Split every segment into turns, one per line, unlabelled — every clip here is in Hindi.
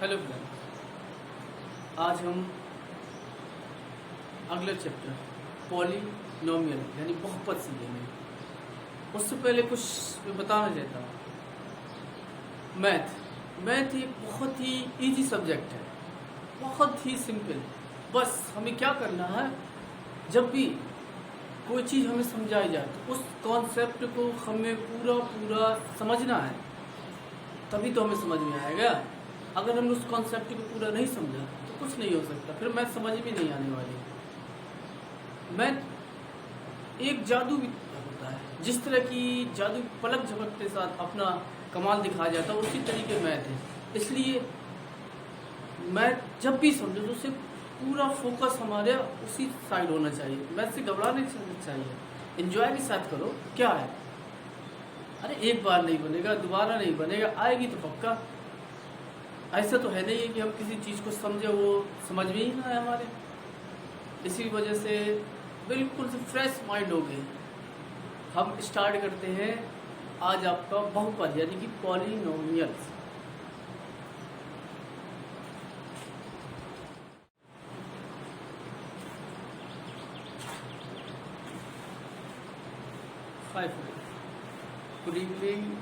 हेलो फ्रेंड्स, आज हम अगले चैप्टर पॉलिनोमियल यानी बहुपद सीखेंगे। उससे पहले कुछ मैं बताना चाहता हूँ। मैथ एक बहुत ही इजी सब्जेक्ट है, बहुत ही सिंपल। बस हमें क्या करना है, जब भी कोई चीज़ हमें समझाई जाए तो उस कॉन्सेप्ट को हमें पूरा समझना है, तभी तो हमें समझ में आएगा। अगर हमने उस कॉन्सेप्ट को पूरा नहीं समझा तो कुछ नहीं हो सकता, फिर मैथ समझ में नहीं आने वाली। मैथ एक जादू भी होता है, जिस तरह की जादू पलक झपकते साथ अपना कमाल दिखाया जाता है, उसी तरीके मैथ है। इसलिए मैथ जब भी समझो तो उसे पूरा फोकस हमारे उसी साइड होना चाहिए। मैथ से घबराना नहीं चाहिए, एंजॉय के साथ करो। क्या है, अरे एक बार नहीं बनेगा, दोबारा नहीं बनेगा, आएगी तो पक्का। ऐसा तो है नहीं कि हम किसी चीज़ को समझे वो समझ में ही ना आए हमारे। इसी वजह से बिल्कुल से फ्रेश माइंड हो गए। हम स्टार्ट करते हैं आज आपका बहुपद यानी कि पॉलिनोमियल्स। Good evening.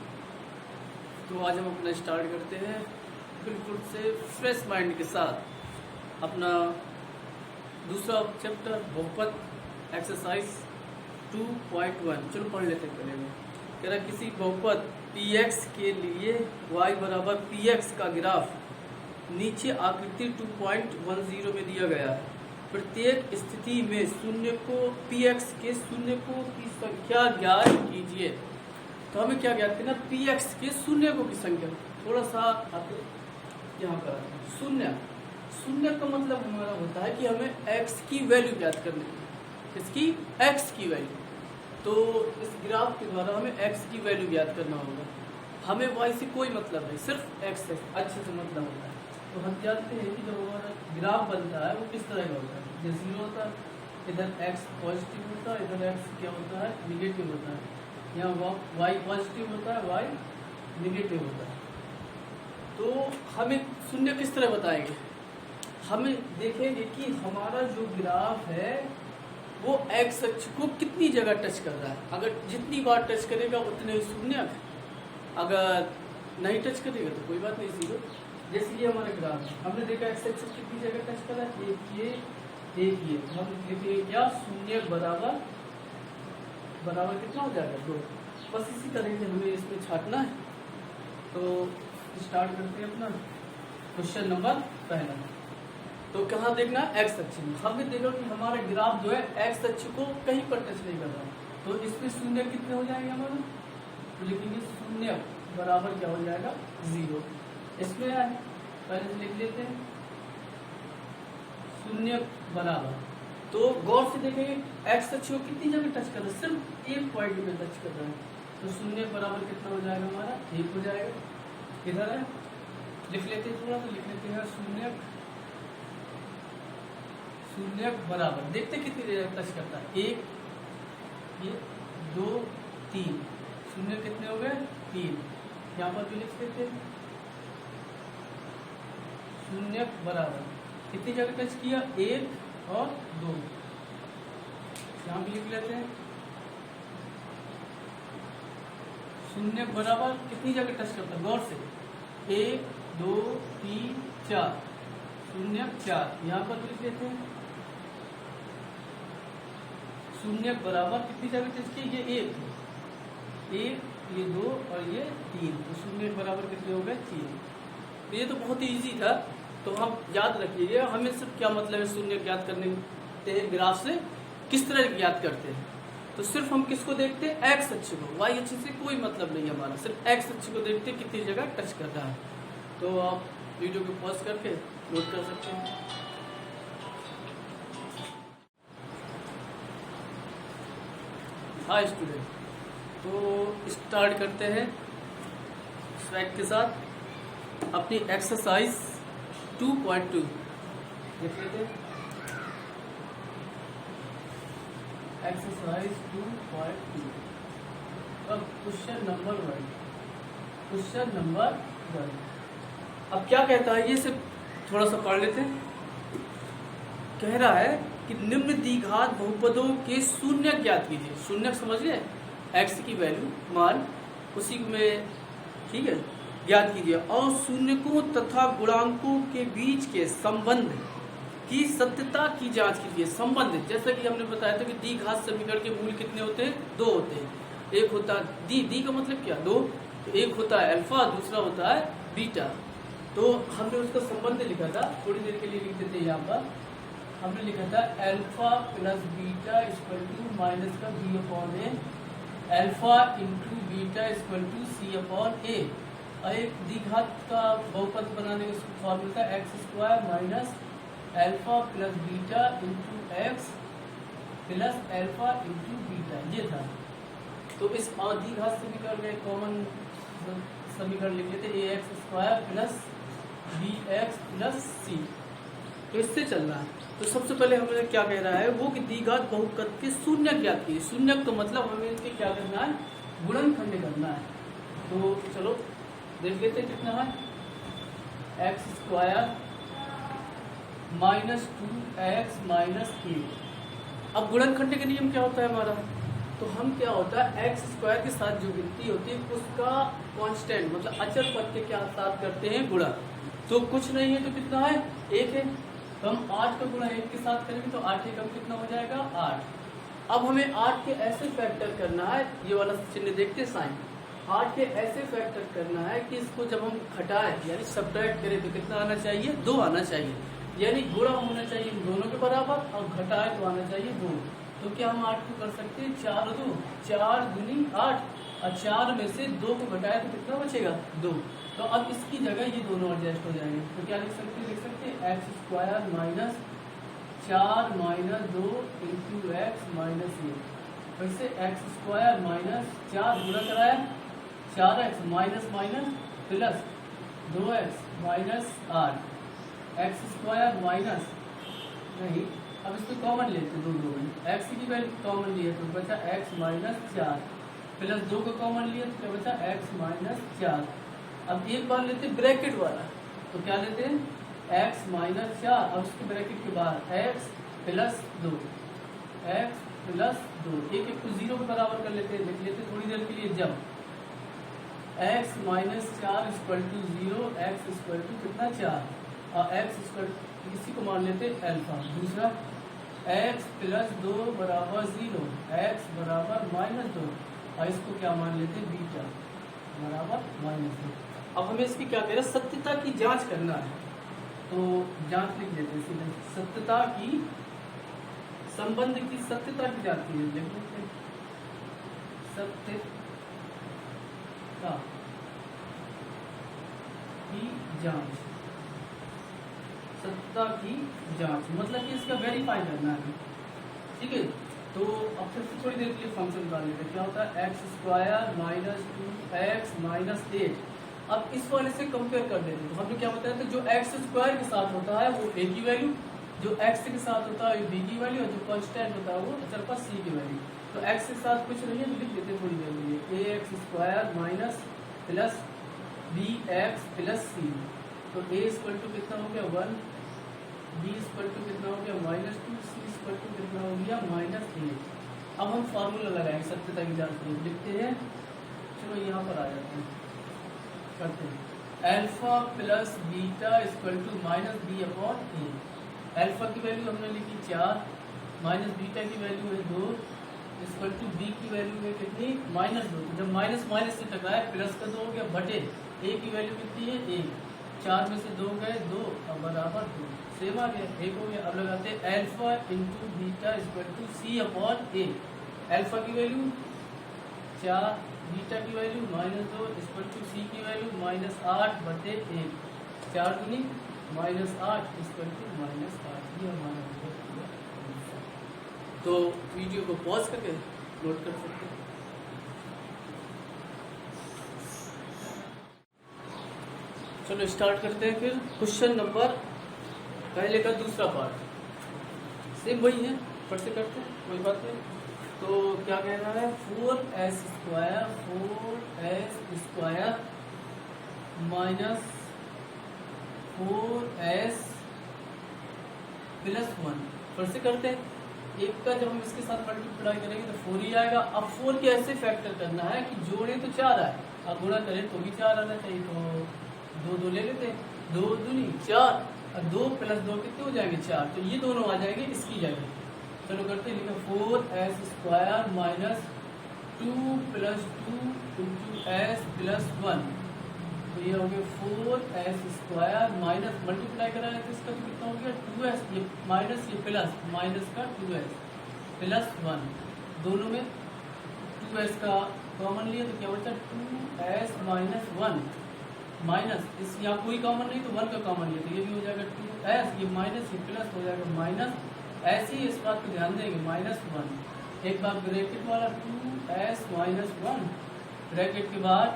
तो आज हम अपना स्टार्ट करते हैं बिल्कुल से फ्रेश माइंड के साथ अपना दूसरा चैप्टर बहुपद एक्सरसाइज 2.1। चलो पढ़ लेते हैं। पहले में कह रहा किसी बहुपद px के लिए y बराबर px का ग्राफ नीचे आकृति 2.10 में दिया गया है। प्रत्येक स्थिति में शून्य को px के शून्य को की संख्या ज्ञात कीजिए। तो हमें क्या ज्ञात करना, px के शून्य को की संख्या। थोड़ा सा यहाँ पर शून्य का मतलब हमारा होता है कि हमें x की वैल्यू ज्ञात करनी है। इसकी x की वैल्यू, तो इस ग्राफ के द्वारा हमें x की वैल्यू ज्ञात करना होगा। हमें y से कोई मतलब नहीं, सिर्फ x से अच्छे से मतलब होता है। तो हम जानते हैं कि जब हमारा ग्राफ बनता है वो किस तरह का होता है। जैसे 0 होता है, इधर x पॉजिटिव होता है, इधर x क्या होता है, निगेटिव होता है। यहाँ y पॉजिटिव होता है, y निगेटिव होता है। तो हमें शून्य किस तरह बताएंगे, हमें देखेंगे कि हमारा जो ग्राफ है वो एक्स अक्ष को कितनी जगह टच कर रहा है। अगर जितनी बार टच करेगा उतने ही शून्य, अगर नहीं टच करेगा तो कोई बात नहीं, 0। जैसे ये हमारा ग्राफ है, हमने देखा एक्स अक्ष कितनी जगह टच कर रहा है, एक ये। हम लिखेंगे क्या, शून्य बराबर कितना हो जाएगा, 2। बस इसी तरह से हमें इसमें छाटना है। तो स्टार्ट करते हैं अपना क्वेश्चन नंबर पहला। तो कहाँ देखना, एक्स अक्ष में। हमने देखा कि हमारा ग्राफ जो है एक्स अक्ष को कहीं पर टच नहीं कर रहा है, तो इसमें शून्य कितने हो जाएंगे हमारे, तो लिखेंगे शून्य बराबर क्या हो जाएगा, 0। इसमें पहले से लिख लेते हैं शून्य बराबर। तो गौर से देखेंगे एक्स अक्ष को कितनी जगह टच कर रहा है, सिर्फ एक पॉइंट में टच कर रहा है। तो शून्य बराबर कितना हो जाएगा हमारा, 1 हो जाएगा। इधर है, लिख लेते हैं थोड़ा, तो लिख लेते हैं शून्य बराबर, देखते कितनी जगह टच करता है, 1, ये 2, 3। शून्य कितने हो गए, 3। यहाँ पर भी लिख लेते हैं शून्य बराबर कितनी जगह टच किया, 1 और 2। यहाँ भी लिख लेते हैं शून्य बराबर कितनी जगह टच करता है, गौर से 1, 2, 3, 4, शून्य 4। यहाँ पर लिख लेते हैं शून्य बराबर कितनी जगह टच की, ये 1, ये 2 और ये 3। तो शून्य बराबर कितने हो गए, 3। तो ये तो बहुत ही ईजी था, तो हम याद रखिएगा। हमें सिर्फ क्या मतलब है शून्य ज्ञात करने के ग्राफ से, किस तरह ज्ञात करते हैं। तो सिर्फ हम किसको देखते हैं, एक्स अक्ष को। वाई अक्ष से कोई मतलब नहीं हमारा, सिर्फ एक्स अक्ष को देखते हैं कितनी जगह टच कर रहा है। तो आप वीडियो को पॉज करके नोट कर सकते हैं। हाय स्टूडेंट, तो स्टार्ट करते हैं स्वैग के साथ अपनी एक्सरसाइज 2.2 लिख लेते हैं। एक्सरसाइज 2.2 अब क्वेश्चन नंबर 1। अब क्या कहता है ये से थोड़ा सा पढ़ लेते हैं। कह रहा है कि निम्न द्विघात बहुपदों के शून्य ज्ञात कीजिए। शून्य समझ गए, एक्स की वैल्यू मान उसी में, ठीक है, ज्ञात कीजिए। और शून्यकों तथा गुणांकों के बीच के संबंध की सत्यता की जांच कीजिए। संबंध जैसा कि हमने बताया था कि द्विघात समीकरण के मूल कितने होते हैं, 2 होते हैं। एक होता है दी का मतलब क्या, 2, तो एक होता है अल्फा, दूसरा होता है बीटा। तो हमने उसका संबंध लिखा था, थोड़ी देर के लिए लिख देते हैं। यहाँ पर हमने लिखा था alpha plus beta equal to minus का b upon a, alpha into beta equal to c upon a. और एक द्विघात का बहुपद बनाने का फॉर्मूला था x square minus alpha plus beta into x plus alpha into beta, ये था। तो इस द्विघात समीकरण में कॉमन समीकरण लिख लेते a x square plus b x plus c. तो इससे चल रहा है। तो सबसे पहले हमें क्या कह रहा है वो कि द्विघात बहुपद के शून्य ज्ञात कीजिए। शून्य का मतलब हमें इसके क्या करना है, गुणनखंड करना है। तो चलो देख लेते कितना है, x square minus 2x minus 8। अब गुणनखंड का नियम क्या होता है हमारा, तो हम क्या होता है एक्स स्क्वायर के साथ जो गिनती होती है उसका कांस्टेंट मतलब अचर पद के क्या साथ करते हैं, गुणा। तो कुछ नहीं है तो कितना है, 1 है। तो हम 8 का गुणा 1 के साथ करेंगे तो 8 एकम कितना हो जाएगा, 8। अब हमें 8 के ऐसे फैक्टर करना है, ये वाला चिन्ह देखते साइन, 8 के ऐसे फैक्टर करना है कि इसको जब हम घटाएं यानी सब्ट्रैक्ट करें तो कितना आना चाहिए, 2 आना चाहिए। यानी गुणा होना चाहिए दोनों के बराबर और घटाए तो आना चाहिए 2। तो क्या हम 8 को कर सकते हैं, 4 2 4 दूनी 8, और 4 में से 2 को घटाए तो कितना बचेगा, 2। तो अब इसकी जगह ये दोनों एडजस्ट हो जाएंगे। तो क्या लिख सकते हैं, x square minus 4 minus 2 into x minus 1। फिर से एक्स स्क्वायर माइनस 4 गुणा कराया 4x minus minus plus 2x minus 8, x square minus नहीं, अब इसको कॉमन लेते हैं, 2 एक्स की वैल्यू कॉमन लिए तो बचा x माइनस 4 प्लस 2 को कॉमन लिए तो क्या बचा x माइनस 4। अब एक बार लेते हैं ब्रैकेट वाला, तो क्या लेते हैं x माइनस 4 और उसके ब्रैकेट के बाद x प्लस 2, x प्लस 2, एक को 0 के बराबर कर लेते हैं। देख लेते थोड़ी देर के लिए, जब x minus 4 equal to 0, x equal to कितना 4 और x इक्वल इसी को मान लेते अल्फा। दूसरा x प्लस 2 बराबर 0, x बराबर माइनस 2 और इसको क्या मान लेते बीटा बराबर माइनस 2। अब हमें इसकी क्या कह रहे हैं, सत्यता की जांच करना है। तो जांच लिख लेते हैं सीधे, सत्यता की, संबंध की सत्यता की जांच की लिख लेते हैं, सत्यता की जांच। सत्यता की जांच मतलब कि इसका वेरीफाई करना है, ठीक है। तो अब फिर से थोड़ी देर के लिए फंक्शन बना लेते हैं। क्या होता है x square minus 2x minus 8। अब इस वाले से कंपेयर कर देते हैं। तो हमने क्या बताया था, जो एक्स स्क्वायर के साथ होता है वो a की वैल्यू, जो x के साथ होता है b की वैल्यू, और जो कांस्टेंट होता है वो अचर पर c की वैल्यू। तो x के साथ कुछ नहीं है तो लिख देते थोड़ी देर के लिए, ax square minus plus bx plus c। तो a इक्वल टू कितना हो गया 1, b इक्वल टू कितना हो गया -2, c इक्वल टू कितना हो गया -8। अब हम फार्मूला लगाएंगे सत्यता की जांच के लिए, लिखते हैं, चलो यहाँ पर आ जाते हैं, करते हैं alpha plus beta equal to minus b upon a. Alpha की वैल्यू हमने लिखी 4, माइनस बीटा की वैल्यू है 2, इक्वल टू बी की वैल्यू है कितनी -2। तो जब माइनस माइनस से टकराए प्लस का 2 हो गया बटे ए की वैल्यू कितनी है 1, 4 में से 2 गए 2 और बराबर 2, सेम आ गया, 1 हो गया। अब लगाते हैं alpha into beta equal to c upon a. Alpha की वैल्यू 4, बीटा की वैल्यू -2 इक्वल टू सी की वैल्यू -8 बटे 1, 4 दूनी -8 इक्वल टू -8। ये हमारा तो वीडियो को पॉज करके नोट कर सकते हैं। चलो स्टार्ट करते हैं फिर क्वेश्चन नंबर पहले का दूसरा पार्ट, सेम वही है, फट से करते हैं, कोई बात नहीं। तो क्या कह रहा है 4s square minus 4s plus 1 फिर से करते हैं। एक का जब हम इसके साथ मल्टीप्लाई करेंगे तो 4 ही आएगा। अब 4 के ऐसे फैक्टर करना है कि जोड़े तो 4 आए, अब गुणा करें तो भी 4 आना चाहिए। तो 2 ले लेते हैं, 2 दूनी 4 और 2 प्लस 2 कितने हो जाएंगे 4, तो ये दोनों आ जाएंगे इसकी जगह। चलो करते हैं, लिखो 4s square minus 2 plus 2 into S plus 1, तो ये हो गया 4s स्क्वायर माइनस मल्टीप्लाई करा है तो इसका तो कितना हो गया 2s, ये माइनस ये प्लस, माइनस का 2s प्लस 1, दोनों में 2s का कॉमन लिया तो क्या बचा 2s माइनस 1 माइनस इस यहाँ कोई कॉमन नहीं तो 1 का कॉमन लिया तो ये भी हो जाएगा 2s, ये माइनस ये प्लस हो जाएगा माइनस, ऐसे ही इस बात को ध्यान देंगे माइनस 1। एक बार ब्रैकेट वाला 2s माइनस 1 ब्रैकेट के बाद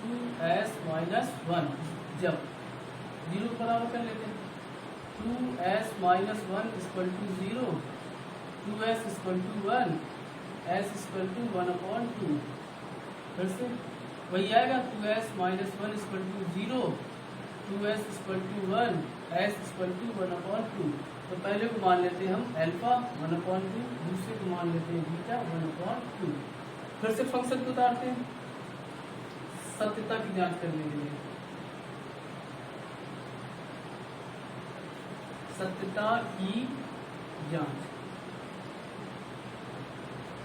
2s माइनस 1, जब 0 बराबर कर लेते हैं 2s minus 1 equal to 0, 2s equal to 1, s equal to 1/2, फिर से वही आएगा 2s minus 1 equal to 0, 2s equal to 1, s equal to 1/2। तो पहले को मान लेते हैं हम अल्फा 1/2, दूसरे को मान लेते हैं बीटा 1/2। फिर से फंक्शन को उतारते हैं सत्यता की जांच करने के लिए। सत्यता की जांच,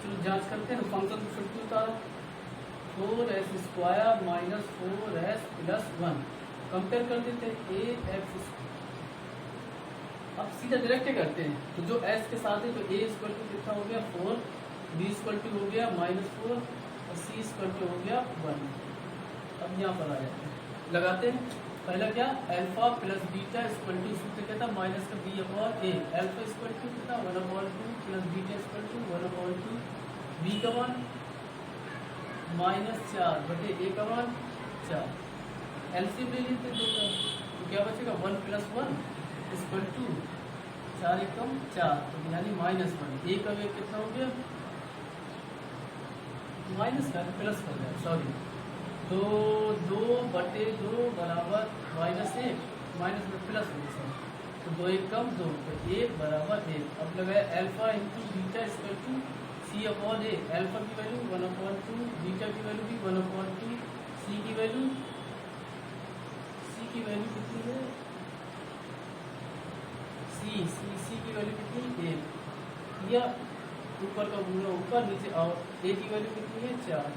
चलो जांच करते हैं। फंक्शन को फिर से उतारो 4s square minus 4s plus 1, compare कर देते हैं ax। अब सीधा डायरेक्ट करते हैं तो जो s के साथ है तो a इक्वल टू कितना हो गया 4, b इक्वल टू हो गया -4 और c इक्वल टू हो गया 1। अब यहाँ पर आ जाते हैं, लगाते हैं। पहला क्या alpha plus beta equal to सूत्र कहता माइनस का b/a, अल्फा इक्वल टू कितना 1/2 plus beta equal to 1/2, b का मान -4 बटे a का मान 4, एलसीएम ले लेते हैं तो क्या बचेगा 1 प्लस 1 इक्वल टू 4 एकम 4, तो यानी -1। a का वेग कितना हो गया माइनस का प्लस हो गया सॉरी, तो 2/2 बराबर -1, माइनस में प्लस हो गया तो 2 एकम 2, तो 1 बराबर 1। अब लगाया alpha into beta equal to c/a, alpha की वैल्यू 1/2, बीटा की वैल्यू भी 1/2, c की वैल्यू कितनी है c की वैल्यू कितनी 1, या ऊपर का गुना ऊपर नीचे और a की वैल्यू कितनी है 4,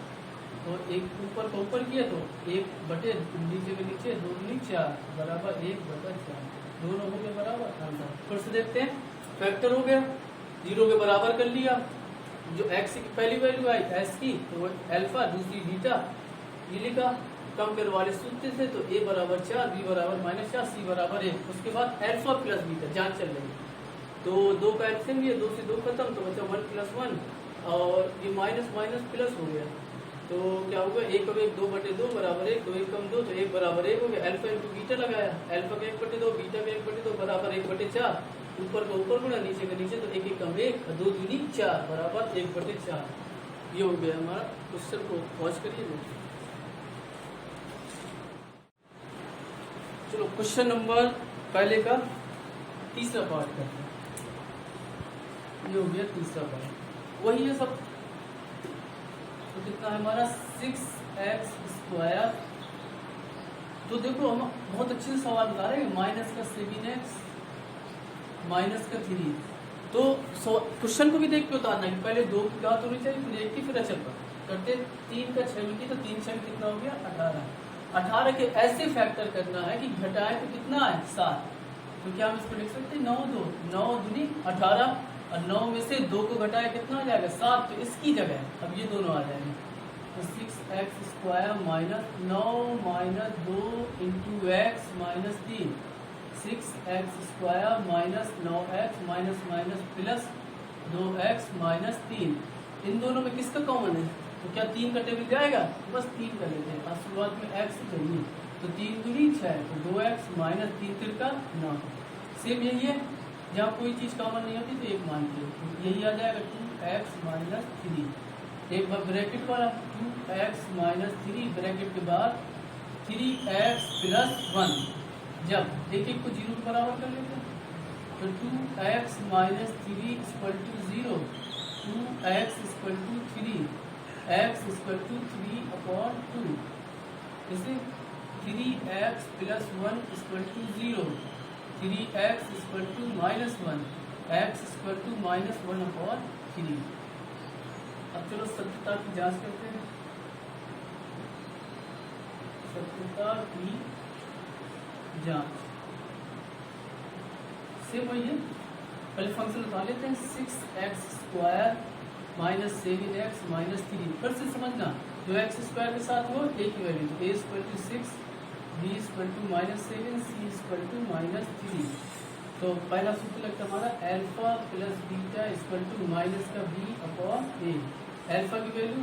तो एक ऊपर का ऊपर किया तो 1 बटे नीचे के नीचे 2 दूनी 4 बराबर 1/4, दोनों हो गए बराबर आंसर। फिर से देखते हैं, फैक्टर हो गया 0 के बराबर कर लिया, जो x की पहली वैल्यू आई s की तो वो अल्फा, दूसरी बीटा, ये लिखा कंपेयर वाले सूत्र से, तो a बराबर 4, b बराबर -4, c बराबर 1। उसके बाद अल्फा प्लस बीटा जांच चल रही, तो 2 का एलसीएम भी है, 2 से 2 खत्म तो बचा 1 प्लस 1 और ये माइनस माइनस प्लस हो गया, तो क्या होगा 1 का वेग 2/2 बराबर 1, 2 एकम 2 तो 1 बराबर 1 हो गया। अल्फा इंटू बीटा लगाया, अल्फा का 1/2 बीटा का 1/2 बराबर 1/4, ऊपर का ऊपर गुणा नीचे का नीचे, तो 1 एकम 1 और 2 दूनी 4 बराबर 1/4। ये हो गया हमारा क्वेश्चन को पॉज करिए। चलो क्वेश्चन नंबर पहले का तीसरा पार्ट करते हैं। ये हो गया तीसरा पार्ट, वही है सब। तो कितना है हमारा 6x स्क्वायर। तो देखो हम बहुत अच्छे से सवाल बता रहे हैं, माइनस का 7x माइनस का 3। तो क्वेश्चन को भी देख के उतारना है, पहले 2 की बात होनी चाहिए, फिर 1 की, फिर अचल पर करते। 3 का 6 मिलती, तो 3 6 कितना हो गया 18। 18 के ऐसे फैक्टर करना है कि घटाए तो कितना है 7, तो क्या हम इसको लिख सकते हैं 9 2, 9 दूनी 18 और 9 में से 2 को घटाए कितना आ जाएगा 7, तो इसकी जगह अब ये दोनों आ जाएंगे, तो 6x square minus 9 minus 2 into x minus 3, 6x square minus 9x minus minus plus 2x minus 3। इन दोनों में किसका कॉमन है, तो क्या 3 का टेबल जाएगा, बस 3 कर लेते हैं, और शुरुआत में x चाहिए, तो 3 दूनी 6, तो 2x माइनस 3 तिरका 9। सेम यही है, जहाँ कोई चीज़ कॉमन नहीं होती तो एक मानते हैं, तो यही आ जाएगा 2x माइनस 3। एक बार ब्रैकेट वाला 2x माइनस 3 ब्रैकेट के बाद 3x प्लस 1, जब एक एक को जीरो के बराबर कर लेते हैं तो 2x minus 3 equal to 0, 2x equal to 3, x equal to 3/2, जैसे 3x plus 1 equal to 0, 3x equal to minus 1, x equal to minus 1/3। अब चलो सत्यता की जांच करते हैं। सत्यता की जांच सेम वही है, पहले फंक्शन उठा लेते हैं 6x² माइनस 7x माइनस 3। फिर से समझना, जो x² के साथ हो a की वैल्यू, तो a equal to 6, b equal to minus 7, c equal to minus 3। तो पहला सूत्र लगता है हमारा alpha plus beta equal to minus का b/a। अल्फा की वैल्यू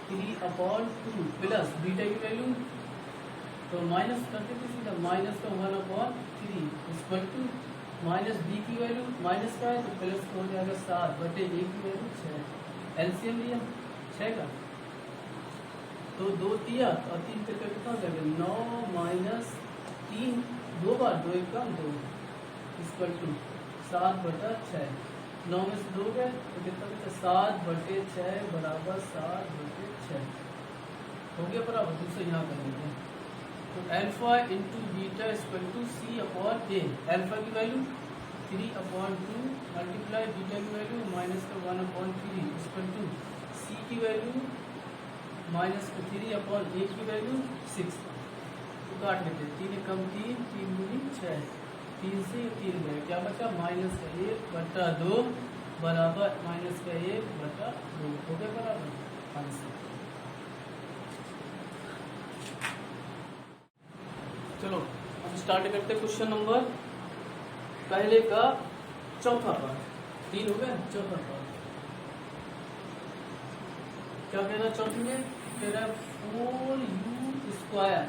3/2 प्लस बीटा की वैल्यू तो माइनस करते थे सीधा माइनस का 1/3 इक्वल टू माइनस बी की वैल्यू माइनस का है तो प्लस हो जाएगा 7/a की वैल्यू 6। एलसीएम लिया 6 का तो 2 दिया और 3 तक कितना हो जाएगा 9 माइनस 3, 2 बार 2 1 कम 2 इक्वल टू 7/6। 9 में से 2 गए तो कितना बचा 7/6 बराबर 7/6 हो गया बराबर। दूसरा यहाँ कर लेते हैं तो alpha into beta equal to c/a। Alpha की वैल्यू 3/2 मल्टीप्लाई बीटा की वैल्यू माइनस का 1/3 इक्वल टू c की वैल्यू माइनस का 3/a की वैल्यू 6। तो काट लेते हैं 3 कम 3, 3 दूनी 6, 3 से 3 गए क्या बचा माइनस का 1/2 बराबर माइनस का 1/2 हो गया बराबर आंसर। चलो हम स्टार्ट करते हैं क्वेश्चन नंबर पहले का चौथा पार्ट। 3 हो गया, चौथा पार्ट क्या कह रहा है चौथी में, कह रहा है 4u²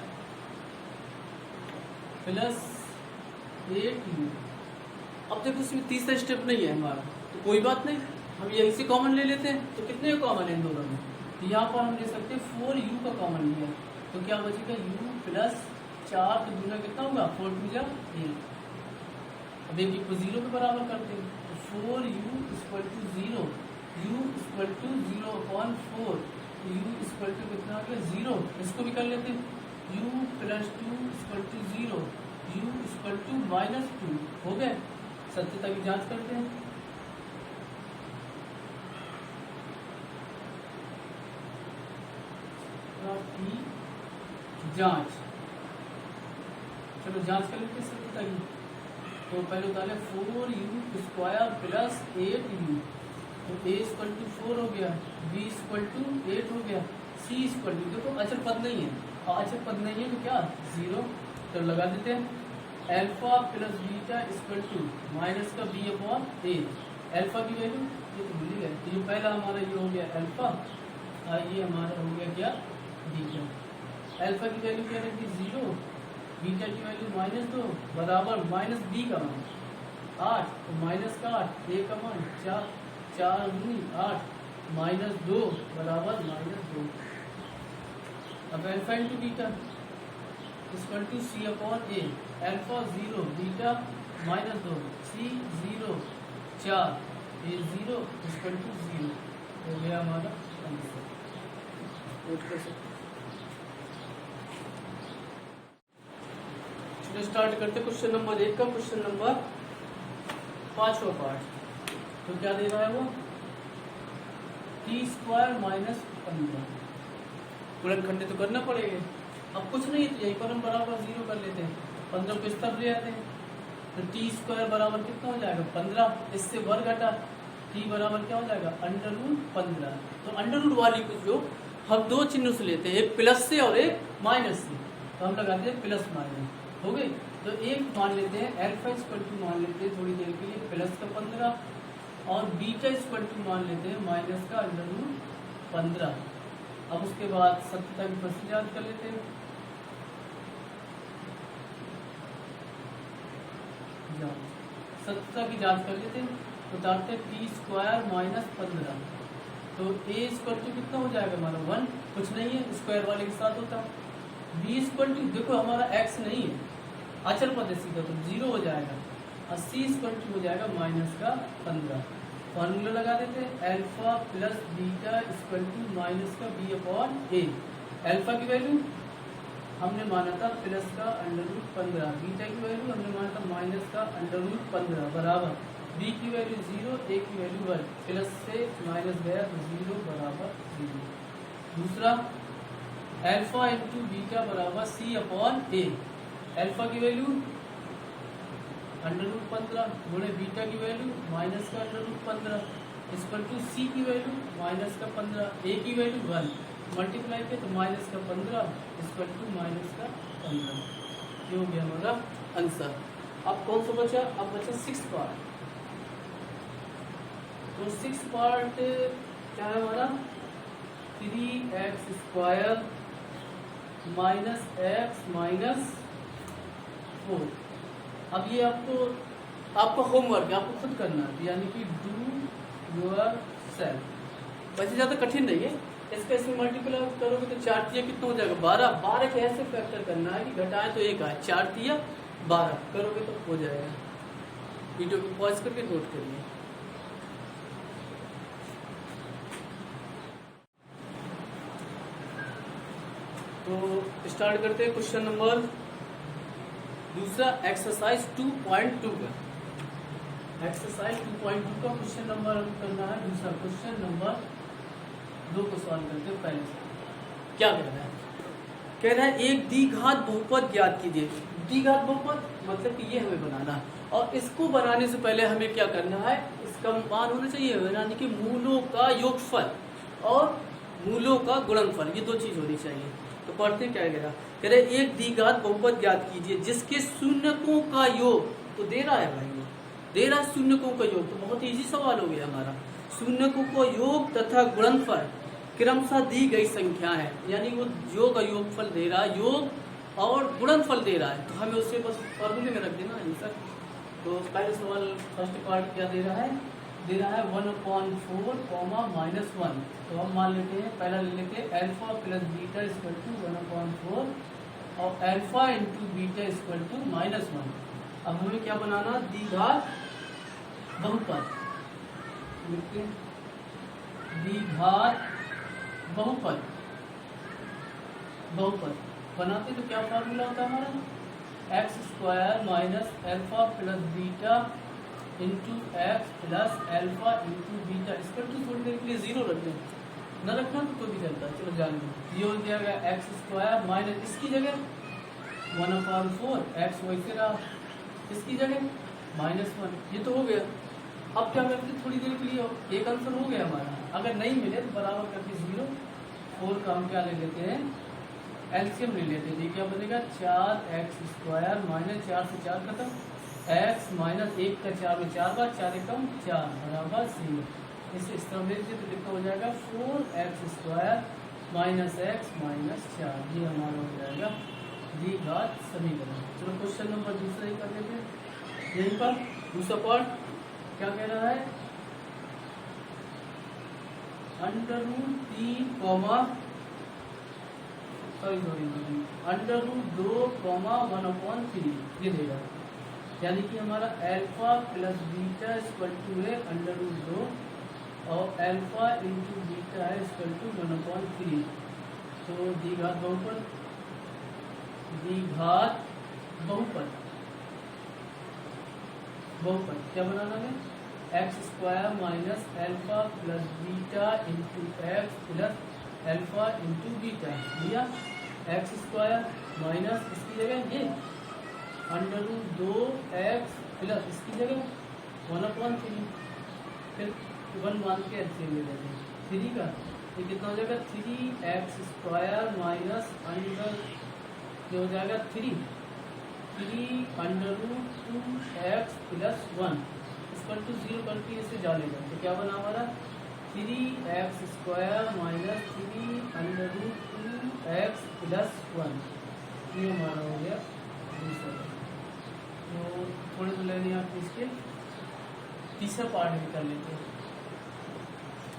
प्लस 8u। अब देखो इसमें तीसरा स्टेप नहीं है हमारा तो कोई बात नहीं, हम यही से कॉमन ले लेते हैं। तो कितने कॉमन है इन दोनों में, तो यहाँ पर हम ले सकते हैं 4u का कॉमन लिया तो क्या बचेगा u प्लस 4 तो दूना कितना होगा 4 2 जा 8। अब एक को 0 के बराबर करते हैं तो 4u equal to 0, u equal to 0/4, u equal to कितना हो गया 0। इसको भी कर लेते हैं u plus 2 equal to 0, u equal to minus 2 हो गए। सत्यता की जांच करते हैं। जांच चलो जांच कर लेते हैं सत्यता की। तो पहले उतारे 4u² प्लस 8u तो a इक्वल टू 4 हो गया, b इक्वल टू 8 हो गया, c इक्वल टू देखो अचर पद नहीं है और अचर पद नहीं है तो क्या 0। तो लगा देते हैं alpha plus beta equal to minus का b/a। अल्फा की वैल्यू ये तो भूल गए, ये पहला हमारा ये हो गया अल्फा और ये हमारा हो गया क्या बीटा। अल्फा की वैल्यू क्या रहती है 0, बीटा की वैल्यू -2 बराबर माइनस b का मान 8 तो माइनस का 8, a का मान 4, 4 दूनी 8 -2 बराबर -2। अब alpha into beta equal to c/a। अल्फा 0 बीटा -2 c 0 4 a 0 इक्वल टू 0 हो गया हमारा आंसर। नोट कर सकते स्टार्ट करते क्वेश्चन नंबर 1 का। क्वेश्चन नंबर 5वां पार्ट तो क्या दे रहा है वो t² माइनस 15। गुणनखंड तो करना पड़ेगा, अब कुछ नहीं तो यहीं पर हम बराबर 0 कर लेते हैं, 15 को इस तरफ ले आते हैं तो t² बराबर कितना हो जाएगा 15, इससे वर्ग घटा t बराबर क्या हो जाएगा √15। तो अंडर वाली कुछ जो हम दो चिन्हों से लेते हैं, एक प्लस से और एक माइनस से, तो हम लगाते हैं प्लस माइनस हो गई। तो एक मान लेते हैं अल्फा इक्वल टू मान लेते हैं थोड़ी देर के लिए प्लस का 15 और बीटा इक्वल टू मान लेते हैं माइनस का √15। अब उसके बाद सत्यता की प्रश्न याद कर लेते हैं। सत्यता की जांच कर लेते हैं, उतारते t² माइनस 15 तो a इक्वल टू कितना हो जाएगा हमारा 1, कुछ नहीं है स्क्वायर वाले के साथ होता। b इक्वल टू देखो हमारा x नहीं है अचल पद है सीधा, तो 0 हो जाएगा और c इक्वल टू हो जाएगा माइनस का 15। फॉर्मूला लगा देते हैं, alpha plus beta equal to minus का b अपॉन a। अल्फा की वैल्यू हमने माना था प्लस का √15, बीटा की वैल्यू हमने माना था माइनस का √15 बराबर b की वैल्यू 0, a की वैल्यू 1, प्लस से माइनस गया तो 0 बराबर 0। दूसरा अल्फा इंटू बीटा बराबर c अपॉन a। अल्फा की वैल्यू √15 गुणे बीटा की वैल्यू माइनस का √15 इक्वल टू c की वैल्यू माइनस का 15, a की वैल्यू 1, मल्टीप्लाई किया तो माइनस का 15 इक्वल टू माइनस का 15। ये हो गया हमारा आंसर। अब कौन सा बचा? अब बचा 6th पार्ट। तो 6th पार्ट क्या है हमारा? 3x² minus x minus 4। अब ये आपका होमवर्क है, आपको खुद करना है, यानी कि डू योर सेल्फ। वैसे ज़्यादा कठिन नहीं है, इसका इसमें मल्टीप्लाई करोगे तो 4 तिया कितना हो जाएगा? 12। 12 के ऐसे फैक्टर करना है कि घटाए तो 1 आए, 4 तिया 12 करोगे तो हो जाएगा। वीडियो को पॉज करके नोट करिए। तो स्टार्ट करते हैं क्वेश्चन नंबर दूसरा, एक्सरसाइज 2.2 का। एक्सरसाइज 2.2 का क्वेश्चन नंबर करना है दूसरा। क्वेश्चन नंबर 2 को सॉल्व करते हैं। पहले से क्या कह रहा है? कह रहा है एक द्विघात बहुपद ज्ञात कीजिए। द्विघात बहुपद मतलब कि ये हमें बनाना है, और इसको बनाने से पहले हमें क्या करना है? इसका मान होना चाहिए, यानी कि मूलों का योगफल और मूलों का गुणनफल, ये 2 चीज होनी चाहिए। तो पढ़ते क्या कह रहा है? एक द्विघात बहुपद ज्ञात कीजिए जिसके शून्यकों का योग, तो दे रहा है भाई, वो दे रहा है शून्यकों का योग। तो बहुत इजी सवाल हो गया हमारा। शून्यकों का योग तथा गुणनफल क्रमशः दी गई संख्या है, यानी वो योग और योगफल दे रहा है, योग और गुणनफल दे रहा है, तो हमें उससे बस फॉर्मूले में रख देना आंसर। तो पहले सवाल फर्स्ट पार्ट क्या दे रहा है? दे रहा है 1/4 -1। तो हम मान लेते हैं, पहला ले लेते हैं alpha plus beta equal to 1/4 और alpha into beta equal to -1। अब हमें क्या बनाना? द्विघात बहुपद। लिखते हैं द्विघात बहुपद। बहुपद बनाते तो क्या फार्मूला होता है हमारा? x² minus alpha plus beta into x plus alpha into beta equal to, थोड़ी देर के लिए 0 रख दें, न रखना तो कोई भी चलता है, चलो जान लो। ये हो जाएगा x² माइनस इसकी जगह 1/4, x वैसे रहा, इसकी जगह -1। ये तो हो गया। अब क्या करते हैं? थोड़ी देर के लिए एक आंसर हो गया हमारा। अगर नहीं मिले तो बराबर करके 0, 4 का हम क्या ले लेते हैं? एलसीएम ले लेते हैं। ये क्या बनेगा? 4x² माइनस 4 से 4 खत्म, x माइनस 1 का 4 में 4 बार, 4 एकम 4 बराबर 0। इसे इस तरह ले लीजिए तो कितना हो जाएगा? 4x² minus x minus 4। ये हमारा हो जाएगा द्विघात समीकरण। चलो क्वेश्चन नंबर दूसरा ही कर लेते हैं। यहीं पर दूसरा पार्ट क्या कह रहा है? √3, √2, 1/3 ये देगा, यानी कि हमारा alpha plus beta equal to है √2 और अल्फा इंटू बीटा है इक्वल टू 1/3। तो द्विघात बहुपद, द्विघात बहुपद, बहुपद क्या बनाना है? x² minus alpha plus beta into x plus alpha into beta लिया, x² माइनस इसकी जगह ये √2x प्लस इसकी जगह 1/3, फिर 1 मान के एलसीएम ले लेते हैं 3 का। ये कितना हो जाएगा? 3x² माइनस ये हो जाएगा 3 √2x प्लस 1 इक्वल टू 0 करके इसे जानेगा। तो क्या बना हमारा? 3x² minus 3√2x plus 1। ये हमारा हो गया दूसरा। तो थोड़े तो लेने आप इसके तीसरा पार्ट भी कर लेते हैं।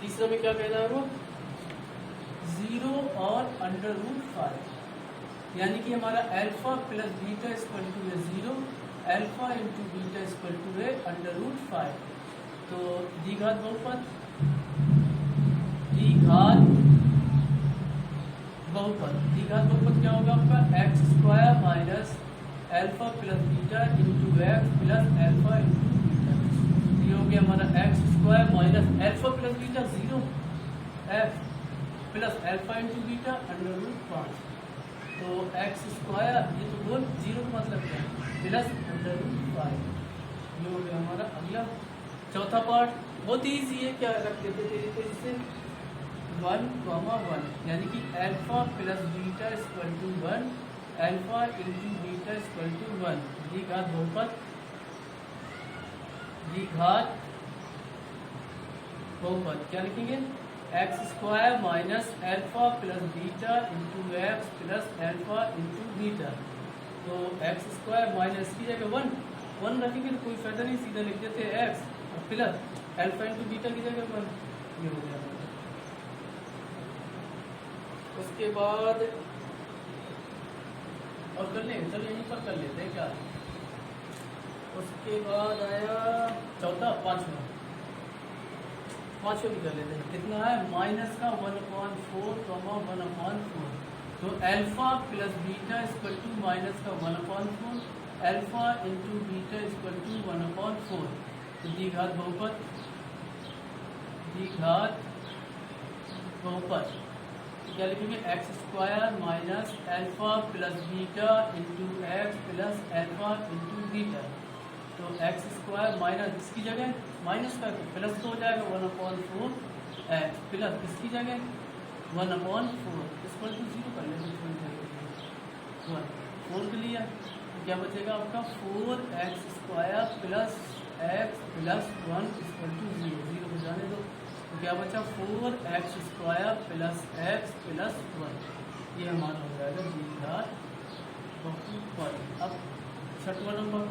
तीसरा में क्या कह रहा है वो? 0 और √5। यानी कि हमारा alpha plus beta equal to है 0, alpha into beta equal to है √5। तो द्विघात बहुपद क्या होगा आपका x² minus alpha plus beta into x plus alpha into beta. ये हो गया हमारा x² minus alpha plus beta 0 f plus alpha into beta √5। तो x² ये तो बोल 0 का मतलब क्या है प्लस √5। ये हो गया हमारा अगला चौथा पार्ट। बहुत ईजी है, क्या रख देते तेजी से 1, यानी कि alpha plus beta equal to 1, alpha into beta equal to 1। द्विघात बहुपद क्या लिखेंगे x² minus alpha plus beta into x plus alpha into beta. तो x² माइनस की जगह 1 रखेंगे तो कोई फायदा नहीं, सीधा लिख देते हैं x plus alpha into beta की जगह 1। ये हो गया। उसके बाद और कर लेंगे, चलो यहीं पर कर लेते हैं क्या। उसके बाद आया चौथा, पांचवा भी कर लेते हैं। कितना है माइनस का 1/4, 1/4। तो alpha plus beta equal to minus का 1/4, alpha into beta equal to 1/4। तो द्विघात बहुपद क्या लिखेंगे x² minus alpha plus beta into x plus alpha into beta. तो x² माइनस इसकी जगह माइनस का प्लस तो हो जाएगा 1/4 x प्लस इसकी जगह 1/4 इक्वल टू 0 कर लेंगे 4 के लिए। तो क्या बचेगा आपका 4x² plus x plus 1 equal to 0 को जाने दो। तो क्या बचा 4x² प्लस x प्लस 1। ये हमारा हो जाएगा द्विघात बहुपद। अब छठवां नंबर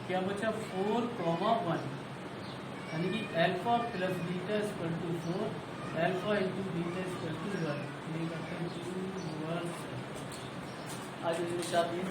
क्या बचा 4, 1, यानी कि alpha plus beta equal to 4, alpha into beta equal to 1। ये करते हैं 2 आज इसमें चाहिए।